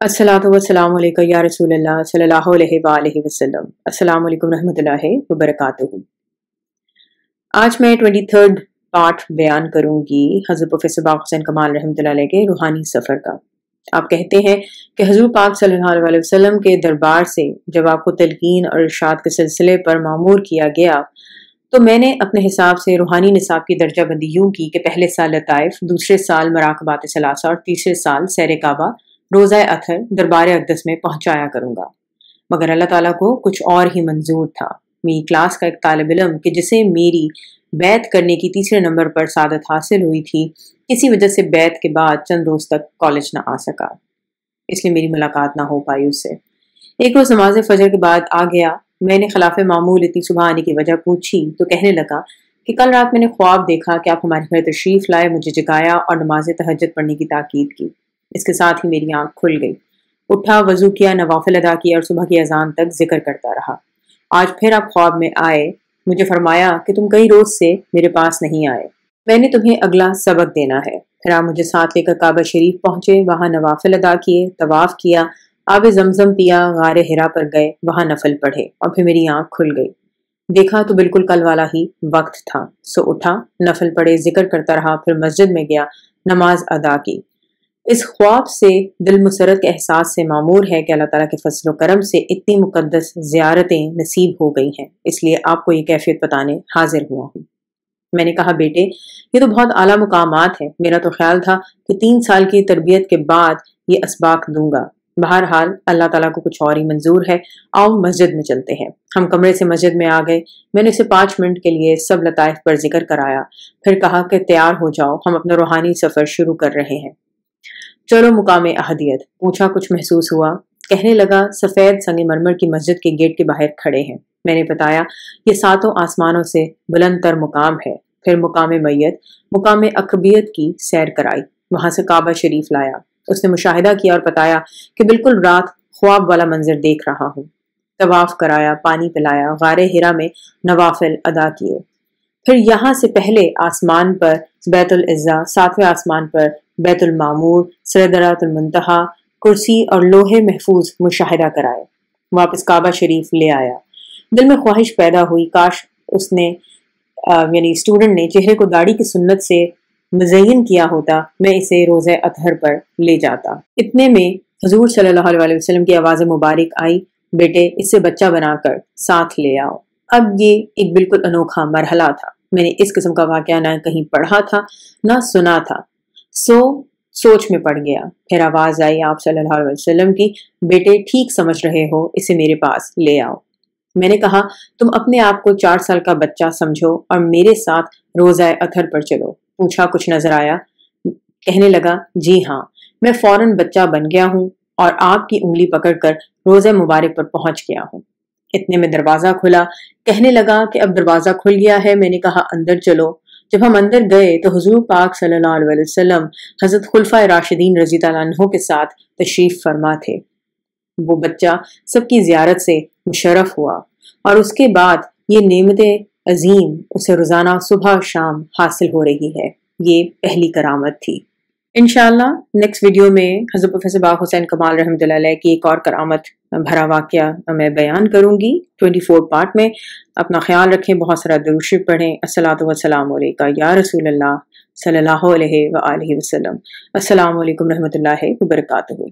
अस्सलातु वस्सलामु अलैका या रसूल अल्लाह सल्लल्लाहु अलैहि वसल्लम। अस्सलामु अलैकुम रहमतुल्लाहि व बरकातुहू। आज मैं 23rd पार्ट बयान करूंगी हज़रत प्रोफेसर बाक़ हुसैन कमाल रहमतुल्लाह अलैह के रूहानी सफ़र का। आप कहते हैं कि हुज़ूर पाक सल्लल्लाहु अलैहि वसल्लम के दरबार से जब आपको तलकीन और इरशाद के सिलसिले पर मामूर किया गया तो मैंने अपने हिसाब से रूहानी निसाब की दर्जा बंदी यूँ की कि पहले साल लताइफ, दूसरे साल मराक़बात सलासा और तीसरे साल सैर काबा रोज़ा अथर दरबार अक़दस में पहुँचाया करूँगा। मगर अल्लाह ताला को कुछ और ही मंजूर था। मेरी क्लास का एक तालिब इल्म कि जिसे मेरी बैत करने की तीसरे नंबर पर सादत हासिल हुई थी, किसी वजह से बैत के बाद चंद रोज़ तक कॉलेज ना आ सका, इसलिए मेरी मुलाकात ना हो पाई उससे। एक रोज़ नमाज फजर के बाद आ गया। मैंने खिलाफ मामूल इतनी सुबह आने की वजह पूछी तो कहने लगा कि कल रात मैंने ख्वाब देखा कि आप हमारे घर तशरीफ़ लाए, मुझे जगाया और नमाज तहज्जुद पढ़ने की ताकीद की। इसके साथ ही मेरी आंख खुल गई। उठा, वजू किया, नवाफिल अदा किया और सुबह की अजान तक जिक्र करता रहा। आज फिर आप ख्वाब में आए, मुझे फरमाया कि तुम कई रोज से मेरे पास नहीं आए, मैंने तुम्हें अगला सबक देना है। फिर आप मुझे साथ लेकर काबा शरीफ पहुंचे, वहां नवाफिल अदा किए, तवाफ किया, आब जमजम पिया, गारे हिरा पर गए, वहां नफल पढ़े और फिर मेरी आंख खुल गई। देखा तो बिल्कुल कल वाला ही वक्त था। सो उठा, नफल पढ़े, जिक्र करता रहा, फिर मस्जिद में गया, नमाज अदा की। इस ख्वाब से दिल मुसरत के एहसास से मामूर है कि अल्लाह ताला के फजल करम से इतनी मुकद्दस ज़ियारतें नसीब हो गई हैं, इसलिए आपको ये कैफियत बताने हाजिर हुआ हूँ। मैंने कहा, बेटे ये तो बहुत आला मुकामात है, मेरा तो ख्याल था कि 3 साल की तरबियत के बाद ये असबाक दूंगा। बहरहाल अल्लाह ताला को कुछ और ही मंजूर है। आओ मस्जिद में चलते हैं। हम कमरे से मस्जिद में आ गए। मैंने उसे 5 मिनट के लिए सब लताइफ पर जिक्र कराया, फिर कहा कि तैयार हो जाओ, हम अपना रूहानी सफ़र शुरू कर रहे हैं। चलो मुकामे अहदियत। पूछा कुछ महसूस हुआ? कहने लगा, सफ़ेद संगमरमर की मस्जिद के गेट के बाहर खड़े हैं। मैंने बताया, ये 7 आसमानों से बुलंद तर मुकाम है। फिर मुकामे मैयत, मुकामे अकबियत की सैर कराई, वहां से काबा शरीफ लाया। उसने मुशाहिदा किया और बताया कि बिल्कुल रात ख्वाब वाला मंजर देख रहा हूँ। तवाफ कराया, पानी पिलाया, गारे हिरा में नवाफिल अदा किए। फिर यहाँ से पहले आसमान पर बैतुल इज़्ज़ा, 7वें आसमान पर बैतुल मामूर, सिदरतुल मुंतहा, कुर्सी और लोहे महफूज मुशाहिदा कराए। वापस काबा शरीफ ले आया। दिल में ख्वाहिश पैदा हुई, काश उसने यानी स्टूडेंट ने चेहरे को दाढ़ी की सुन्नत से मुज़य्यन किया होता, मैं इसे रोज़े अतहर पर ले जाता। इतने में हुज़ूर सल्लल्लाहु अलैहि वसल्लम की आवाज़ मुबारक आई, बेटे इसे बच्चा बनाकर साथ ले आओ। अब ये एक बिल्कुल अनोखा मरहला था। मैंने इस किस्म का वाक़या ना कहीं पढ़ा था ना सुना था। सोच में पड़ गया। फिर आवाज़ आई आप सल्लल्लाहु अलैहि वसल्लम की, बेटे ठीक समझ रहे हो, इसे मेरे पास ले आओ। मैंने कहा, तुम अपने आप को 4 साल का बच्चा समझो और मेरे साथ रोज़ा अथर पर चलो। पूछा कुछ नजर आया? कहने लगा, जी हाँ, मैं फौरन बच्चा बन गया हूँ और आपकी उंगली पकड़कर रोज़ा मुबारक पर पहुंच गया हूँ। इतने में दरवाजा खुला। कहने लगा कि अब दरवाजा खुल गया है। मैंने कहा, अंदर चलो। जब हम अंदर गए तो हुजूर पाक सल्लल्लाहु अलैहि वसल्लम हजरत खुलफाए राशिदीन रज़ी अल्लाह अन्हो के साथ तशरीफ फरमा थे। वो बच्चा सबकी जियारत से मुशर्रफ हुआ और उसके बाद ये नेमतें अजीम उसे रोजाना सुबह शाम हासिल हो रही है। ये पहली करामत थी। इंशाअल्लाह नेक्स्ट वीडियो में हज़रत प्रोफेसर बाक़ हुसैन कमाल रहमतुल्लाह अलैह की एक और करामत भरा वाक़या मैं बयान करूँगी 24 पार्ट में। अपना ख्याल रखें, बहुत सारा दुरूद शरीफ पढ़ें। अस्सलातु वस्सलामु अलैका या रसूल अल्लाह सल्लल्लाहु अलैहि व आलिहि वसल्लम। अस्सलामु अलैकुम रहमतुल्लाहि व बरकातुहू।